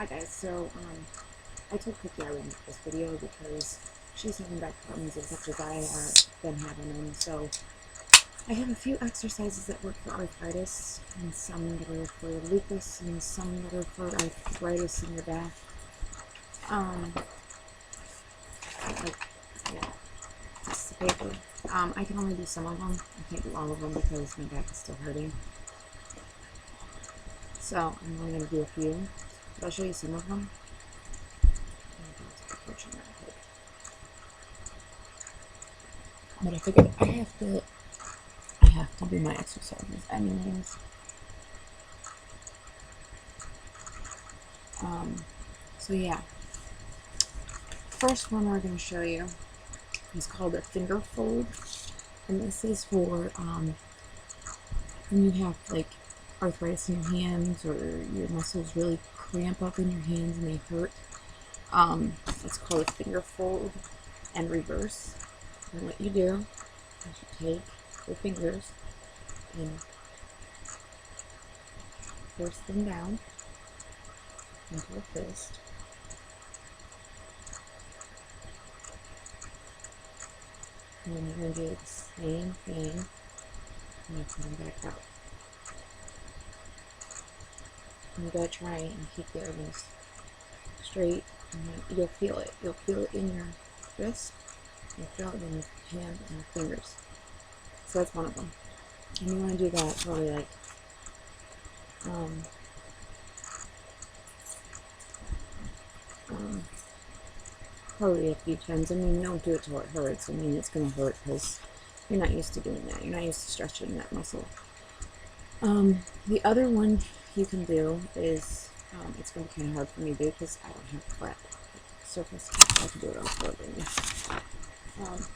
Hi guys, so I told Cookie I would make this video because she's having back problems as much as I have been having them. So I have a few exercises that work for arthritis, and some that are for lupus, and some that are for arthritis in your back. This is the paper. I can only do some of them. I can't do all of them because my back is still hurting. So I'm only going to do a few. But I'll show you some of them. But I figured I have to do my exercises anyways. So yeah. First one we're going to show you is called a finger fold. And this is for when you have like arthritis in your hands, or your muscles really cramp up in your hands and they hurt. It's called a finger fold and reverse. And what you do is you take your fingers and force them down into a fist. And then you're going to do the same thing and you put them back out. And you gotta try and keep the elbows straight, and you'll feel it. You'll feel it in your wrist, you'll feel it in your hand and your fingers. So that's one of them. And you want to do that probably like probably a few times. I mean, don't do it till it hurts. I mean, it's gonna hurt because you're not used to doing that. You're not used to stretching that muscle. The other one you can do is, it's going to be kind of hard for me to do because I don't have a flat surface. I can do it on the floor. Let's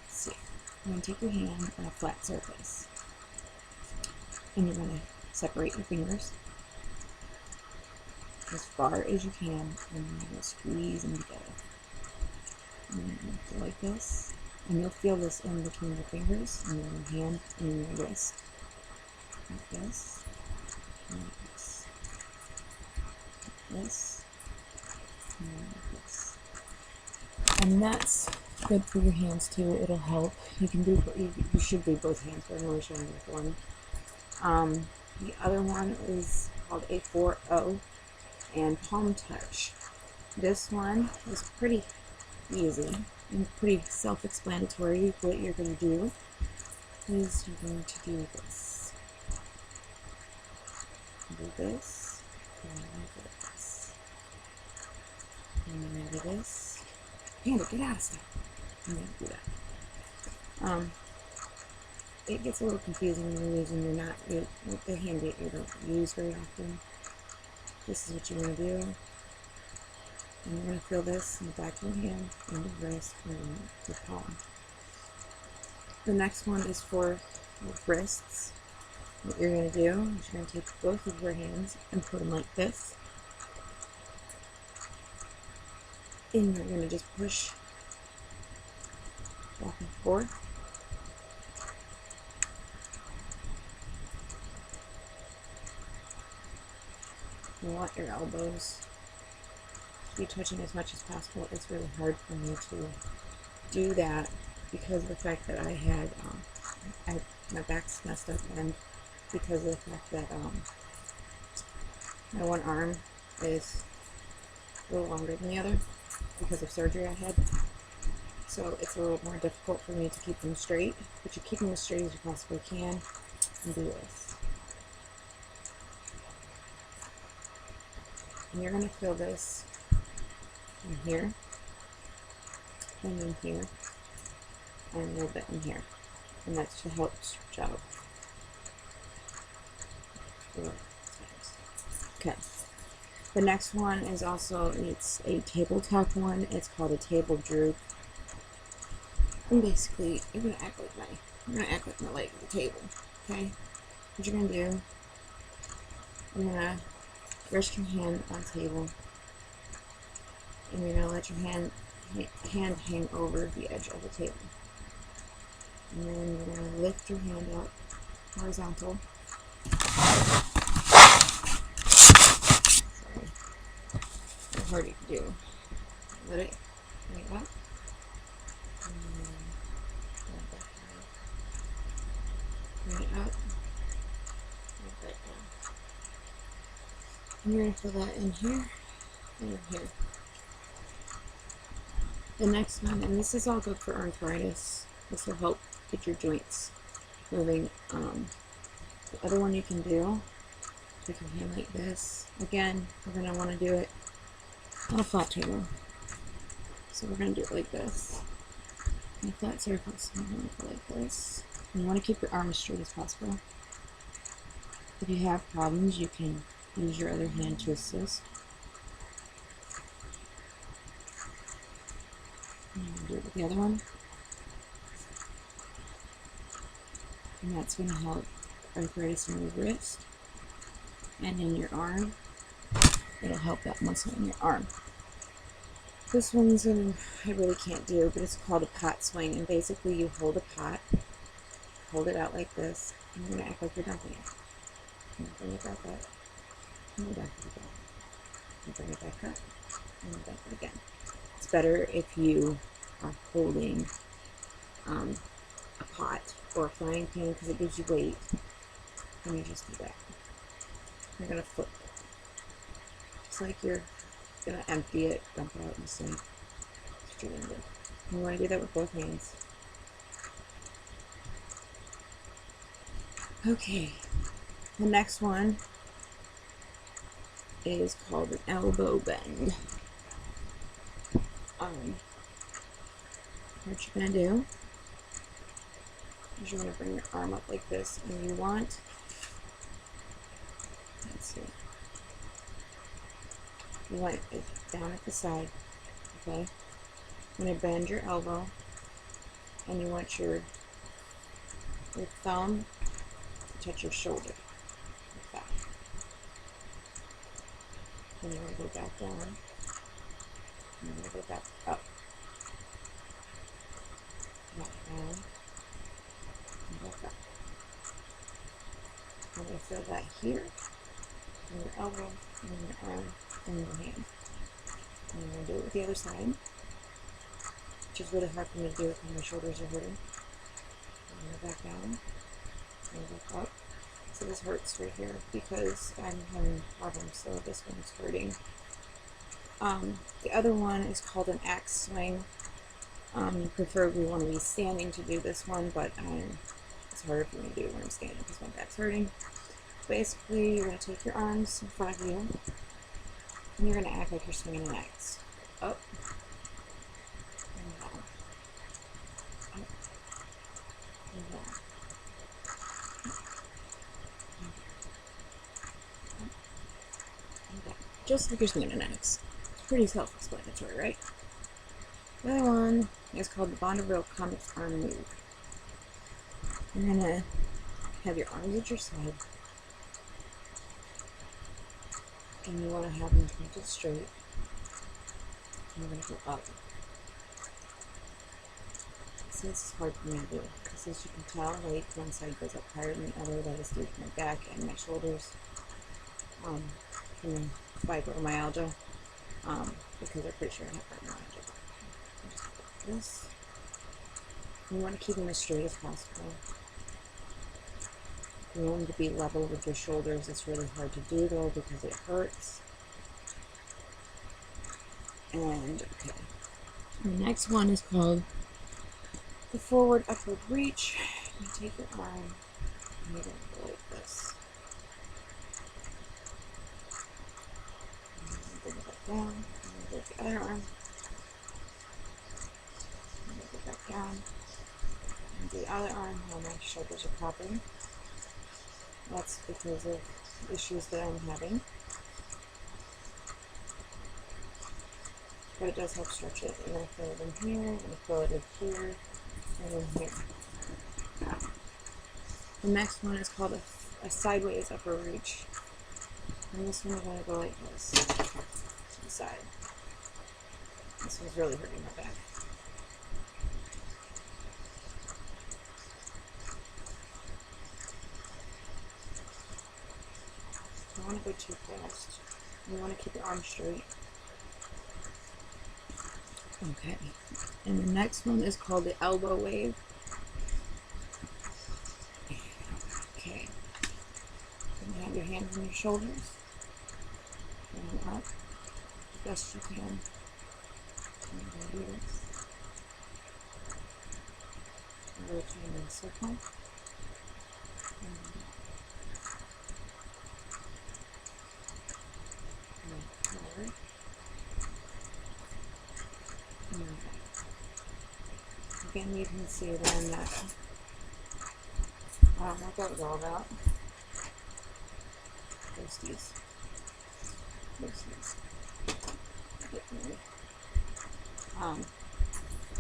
see. You're going to take your hand on a flat surface and you're going to separate your fingers as far as you can, and then you're going to squeeze them together. And you're going to go like this, and you'll feel this in between your fingers and your hand and your wrist. Like this, and like this, like this, and like this. And that's good for your hands too. It'll help. You can do, you should do both hands, but I'm only showing you one. The other one is called a 4-0 and palm touch. This one is pretty easy and pretty self-explanatory. What you're going to do is you're going to do this. Do this, and then do this, and then do this. Panda, get out of stuff. I'm going to do that. It gets a little confusing when you're using the hand that you don't use very often. This is what you want to do. And you're going to feel this in the back of your hand, and the wrist, and the palm. The next one is for your wrists. What you're going to do is you're going to take both of your hands and put them like this. And you're going to just push back and forth. You want your elbows to be touching as much as possible. It's really hard for me to do that because of the fact that I had, my back's messed up, and because of the fact that my one arm is a little longer than the other because of surgery I had. So it's a little more difficult for me to keep them straight, but you keep them as straight as you possibly can and do this. And you're going to feel this in here, and in here, and a little bit in here. And that's to help stretch out. Okay. The next one is also, it's a tabletop one. It's called a table droop. And basically, you're gonna act like my leg at the table. Okay? What you're gonna do, you're gonna rest your hand on the table, and you're gonna let your hand hang over the edge of the table. And then you're gonna lift your hand up horizontal. hard you can do. Let it right up. And then bring it up. And back down. And you're going to fill that in here and in here. The next one, and this is all good for arthritis. This will help get your joints moving. The other one you can do, take your hand like this. Again, we're going to want to do it on a flat table. So we're going to do it like this. In a flat surface, and we're going to go like this. And you want to keep your arm as straight as possible. If you have problems, you can use your other hand to assist. And do it with the other one. And that's going to help arthritis in your wrist and in your arm. It'll help that muscle in your arm. This one's I really can't do, but it's called a pot swing. And basically you hold a pot, hold it out like this, and you're going to act like you're dumping it. And bring it back up, and back it again. And bring it back up, and back it again. It's better if you are holding a pot or a frying pan because it gives you weight. And you just do that. You're going to flip it. It's like you're going to empty it, dump it out in the sink. Straight into it. You want to do that with both hands. Okay. The next one is called an elbow bend. What you're going to do is you're going to bring your arm up like this, and you want, let's see, you want it down at the side, okay? You're going to bend your elbow, and you want your thumb to touch your shoulder, like that. Then you're going to go back down, and you're going to go back up. Back down, and back up. I'm going to feel that here, in your elbow, and in your arm, and in your hand. And I'm going to do it with the other side, which is really hard for me to do when my shoulders are hurting. And go back down, and back up. So this hurts right here because I'm having problems, so this one's hurting. The other one is called an axe swing. You preferably want to be standing to do this one, but it's harder for me to do when I'm standing because my back's hurting. Basically, you're going to take your arms in front of you, and you're going to act like you're swinging an axe. Up, and down. Up, and down. Up, and down. Just like you're swinging an axe. It's pretty self-explanatory, right? The other one is called the Bonneville Comics arm move. You're going to have your arms at your side, and you want to have them pointed straight. And you're going to go up. See, this is hard for me to do, because as you can tell, like, one side goes up higher than the other. That is due to my back and my shoulders, from fibromyalgia, because I'm pretty sure I have fibromyalgia. Just like this. You want to keep them as straight as possible. You want them to be level with your shoulders. It's really hard to do though because it hurts. And okay, the next one is called the forward upward reach. You take your arm and you're going to go like this. And bring it back down. And then take the other arm. And bring it back down. And the other arm while my shoulders are popping. That's because of issues that I'm having. But it does help stretch it. You're going to feel it in here, you're going to feel it in here, and in here. The next one is called a sideways upper reach. And this one we're going to go like this, to the side. This one's really hurting my back. You don't want to go too fast. You want to keep your arms straight. Okay. And the next one is called the elbow wave. Okay. You have your hands on your shoulders. And up the best you can. And you're going to do this. Rotate in a circle. And forward. And back. Again, you can see that I'm not. I don't know what that was all about. Ghosties.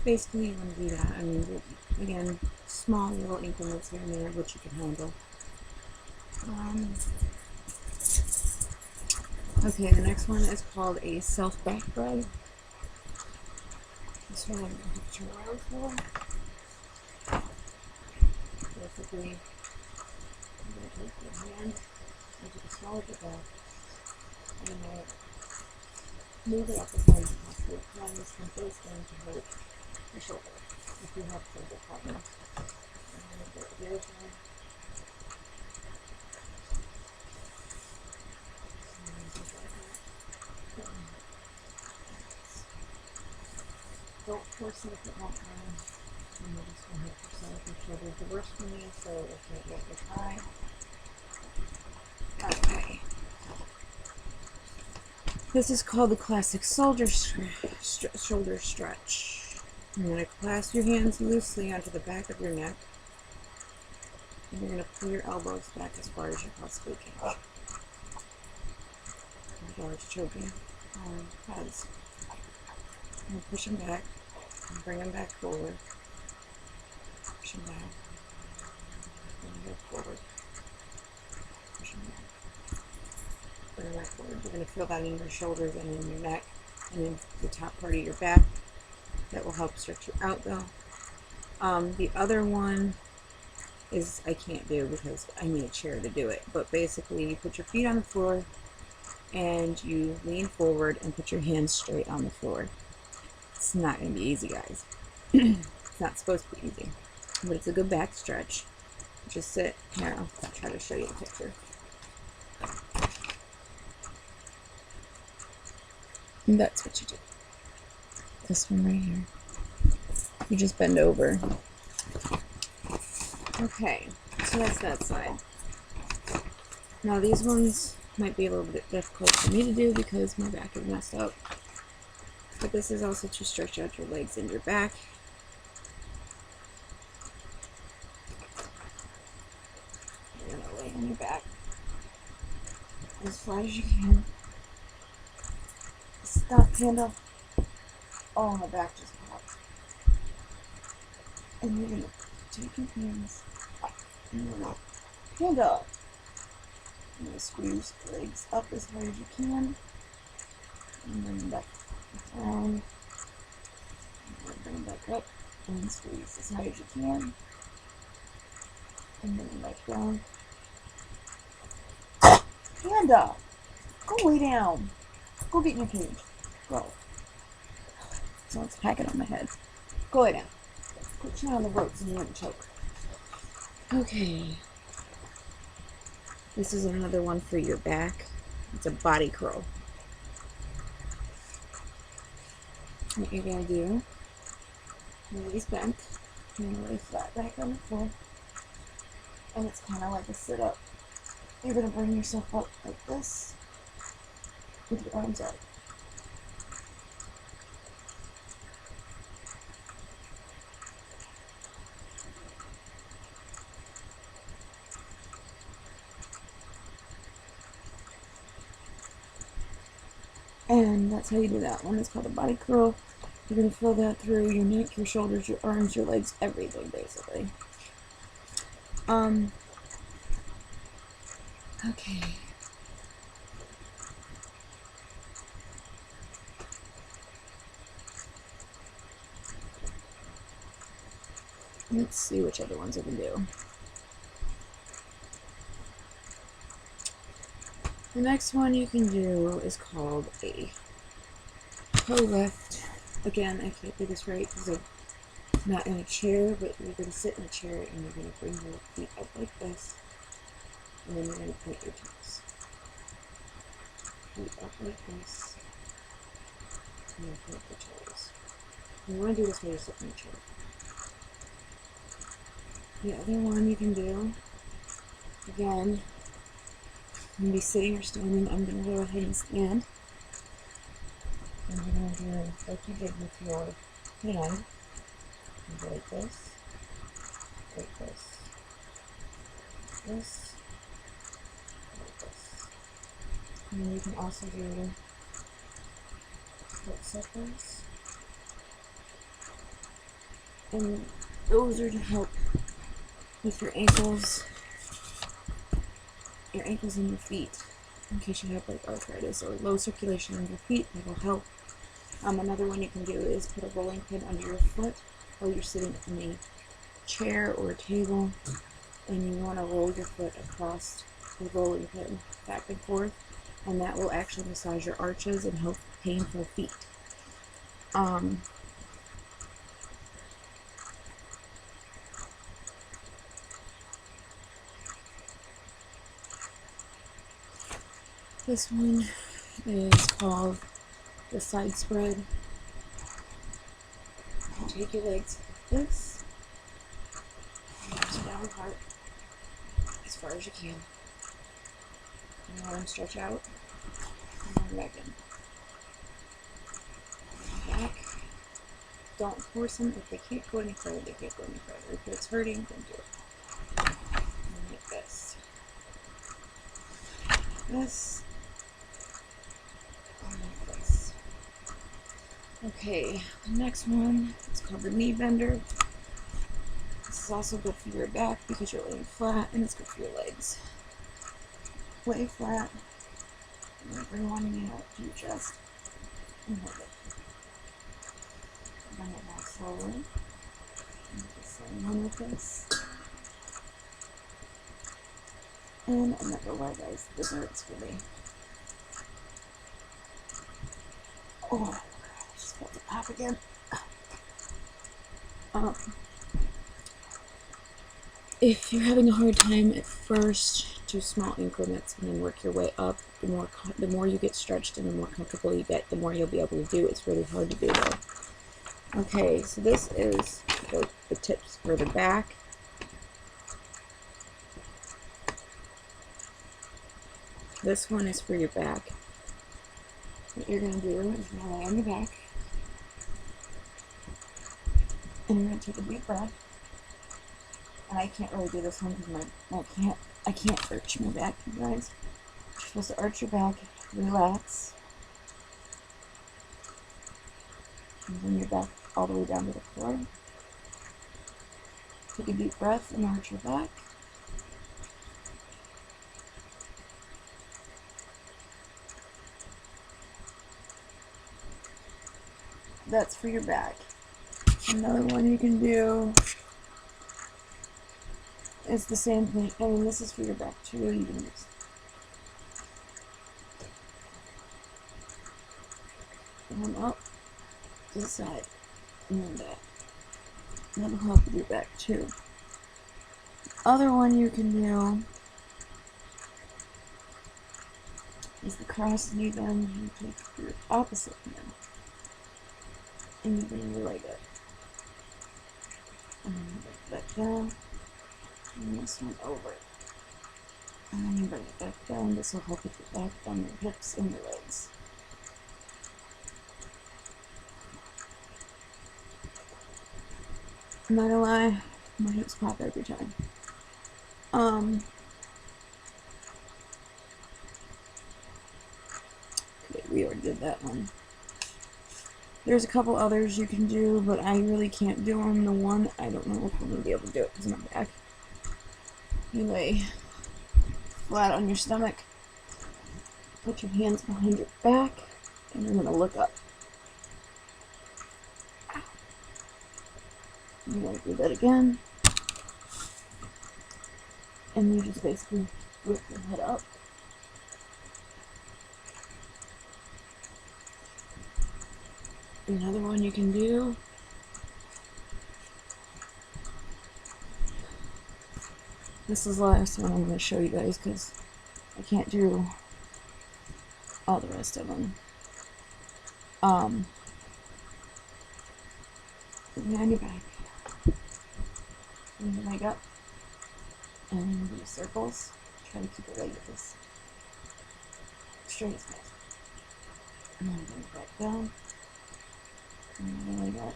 Basically you want to do that. I mean, again, small little increments here and there, which you can handle. Okay, the next one is called a self back rub. This one I'm going to turn around for. Basically, I'm going to take your hand into the small of the back and move it up as high as possible. Now this one is going to hurt your shoulder if you have shoulder problems. I'm going to go to the other side. Don't force it if it won't go. And you're just going to hurt yourself. Your shoulder's the worst for me, so it can't get as high. Okay. This is called the classic shoulder stretch. You're going to clasp your hands loosely onto the back of your neck. And you're going to pull your elbows back as far as you possibly can. Or it's choking. Heads. And push them back. And bring them back forward. Push them back. Bring them back forward. Push them back. Bring them back forward. You're going to feel that in your shoulders and in your neck and in the top part of your back. That will help stretch you out though. The other one is I can't do because I need a chair to do it. But basically you put your feet on the floor and you lean forward and put your hands straight on the floor. It's not going to be easy, guys. It's not supposed to be easy, but it's a good back stretch. Just sit here. I'll try to show you the picture. And that's what you do. This one right here. You just bend over. Okay, so that's that side. Now these ones might be a little bit difficult for me to do because my back is messed up. But this is also to stretch out your legs and your back. You're going to lay on your back as flat as you can. Stop, hand up. Oh, my back just popped. And you're going to take your hands and you're going to hand up. You're going to squeeze your legs up as hard as you can. And then back down. And bring back up. And squeeze as hard as you can. And then back down. Hand up. Go lay down. Go get in your cage. Go. Someone's packing on my head. Go lay down. Put you on the ropes and you won't choke. Okay. This is another one for your back. It's a body curl. What you're going to do, your knees bent, you're going to lay flat back on the floor, and it's kind of like a sit-up. You're going to bring yourself up like this, with your arms out. And that's how you do that one. It's called a body curl. You're going to feel that through your neck, your shoulders, your arms, your legs, everything basically. Okay. Let's see which other ones I can do. The next one you can do is called a toe lift. Again, I can't do this right because I'm not in a chair, but you're going to sit in a chair and you're going to bring your feet up like this, and then you're going to point your toes. Feet up like this, and then point your toes. You want to do this while you're sitting in a chair. The other one you can do, again, you can be sitting or standing. I'm going to go ahead and stand. And you're going to do like you did with your hand. You go like this, like this, this, like this. And then you can also do foot circles. And those are to help with your ankles and your feet. In case you have like arthritis or low circulation in your feet, that will help. Another one you can do is put a rolling pin under your foot while you're sitting in a chair or a table, and you want to roll your foot across the rolling pin back and forth, and that will actually massage your arches and help painful feet. This one is called the side spread. You take your legs like this, and reach down apart as far as you can. And let them stretch out, and then back in. Back. Don't force them. If they can't go any further, they can't go any further. If it's hurting, then do it. And like this. This. And like this. Okay, the next one is called the knee bender. This is also good for your back because you're laying flat, and it's good for your legs. Lay flat, and then bring one knee up to your chest, and hold it. Bring it back slowly. And do the same one with this. And another one, guys. This hurts for me. Oh, I just felt it pop again. If you're having a hard time at first, do small increments and then work your way up. The more you get stretched and the more comfortable you get, the more you'll be able to do. It's really hard to do though. Okay, so this is the tips for the back. This one is for your back. What you're going to do is you're going to lay on your back, and you're going to take a deep breath. And I can't really do this one because I can't arch my back, you guys. You're supposed to arch your back, relax, and bring your back all the way down to the floor. Take a deep breath and arch your back. That's for your back. Another one you can do is the same thing. I mean, this is for your back too. You can just come up to the side and then back. That'll help with your back too. Other one you can do is the cross knee bend. You take your opposite hand and you bring your leg up. And then you bring it back down. And this one over. And then you bring it back down. This will help with your back, down your hips, and your legs. I'm not gonna lie, my hips pop every time. Okay, we already did that one. There's a couple others you can do, but I really can't do them. The one, I don't know if I'm gonna be able to do it because of my back. You lay flat on your stomach, put your hands behind your back, and you're gonna look up. You want to do that again, and you just basically lift your head up. Another one you can do, this is the last one I'm going to show you guys because I can't do all the rest of them. Behind your back, and your leg up, and do circles. Try to keep it like this, straight as possible. And then bring it back down, and then leg up,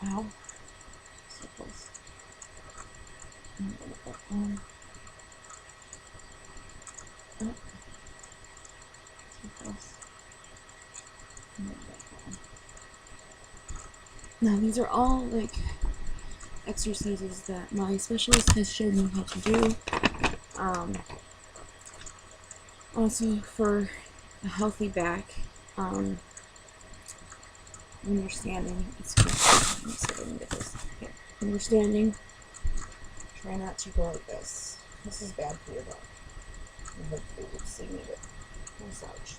ow, circles, and bring it back down, up, circles, and then back down. Now these are all like exercises that my specialist has shown me how to do. Also for a healthy back, when you're standing, it's good. Let me see if I can get this. Okay. When you're standing, try not to go like this. This is bad for your back. I hope you can see me, but don't slouch.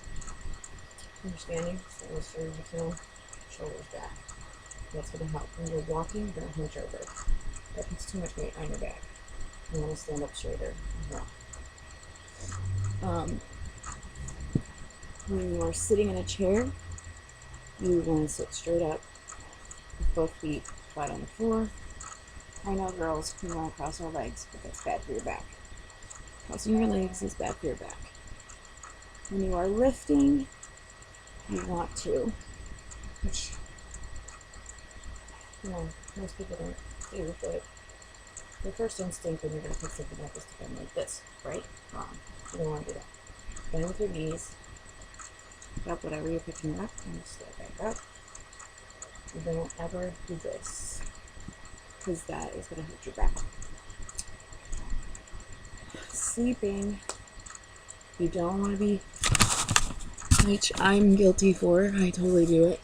When you're standing, stand as straight as you can, shoulders back. That's going to help. When you're walking, don't hunch over. That puts too much weight on your back. You want to stand up straighter as well. When you are sitting in a chair, you want to sit straight up with both feet flat on the floor. I know, girls, you want to cross our legs, but that's bad for your back. Crossing your legs is bad for your back. When you are lifting, you want to, which, you know, most people don't do, but your first instinct when you're going to pick something up is to bend like this, right? Wrong. You don't want to do that. Bend with your knees. Pick up whatever you're picking up and step back up. You don't ever do this, because that is going to hurt your back. Sleeping, you don't want to be, which I'm guilty for, I totally do it.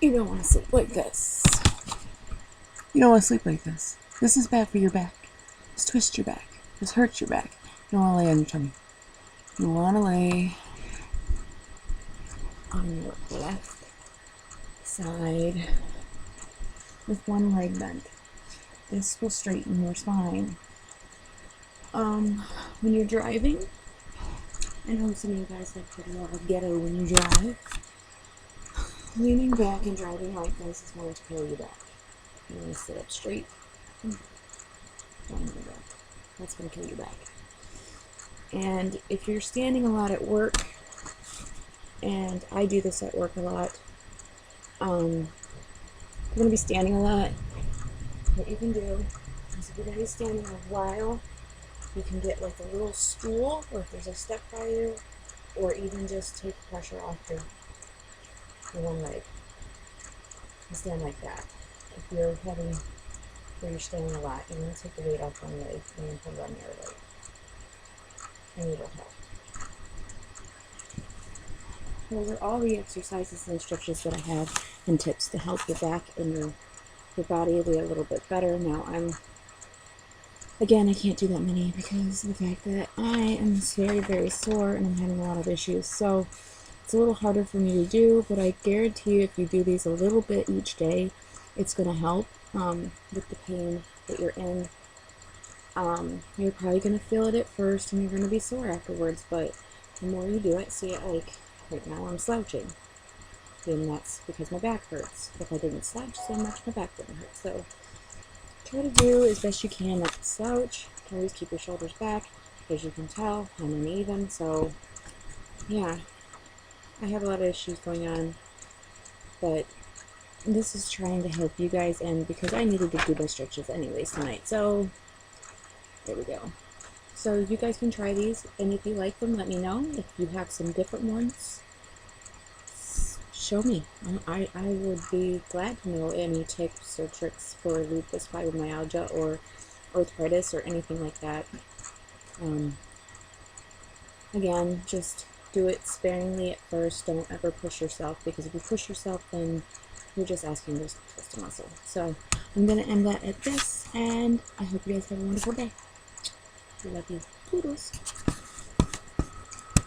You don't want to sleep like this. You don't want to sleep like this. This is bad for your back. This twists your back. This hurts your back. You don't want to lay on your tummy. You want to lay on your left side with one leg bent. This will straighten your spine. When you're driving, I know some of you guys like to love a ghetto when you drive. Leaning back and driving like this is going to kill your back. You want to sit up straight. Don't do that. That's going to kill your back. And if you're standing a lot at work, and I do this at work a lot, you're going to be standing a lot. What you can do is, if you're going to be standing a while, you can get like a little stool, or if there's a step by you, or even just take pressure off your one leg and stand like that. If you're having, where you're standing a lot, you're going to take the weight off one leg and then put it on the other leg, and it'll help. Those are all the exercises and stretches that I have and tips to help your back and your body be a little bit better. Now again, I can't do that many because of the fact that I am very, very sore and I'm having a lot of issues. So it's a little harder for me to do, but I guarantee you if you do these a little bit each day, it's going to help with the pain that you're in. You're probably going to feel it at first and you're going to be sore afterwards, but the more you do it, see, like right now I'm slouching. And that's because my back hurts. If I didn't slouch so much, my back wouldn't hurt. So try to do as best you can not to slouch. Always keep your shoulders back. As you can tell, I'm uneven. So yeah, I have a lot of issues going on, but this is trying to help you guys, and because I needed to do my stretches anyways tonight. So there we go. So you guys can try these, and if you like them, let me know. If you have some different ones, show me. I would be glad to know any tips or tricks for lupus, fibromyalgia, or arthritis, or anything like that. Again, just do it sparingly at first. Don't ever push yourself, because if you push yourself, then you're just asking to twist a muscle. So I'm going to end that at this, and I hope you guys have a wonderful day. I love you. Toodles.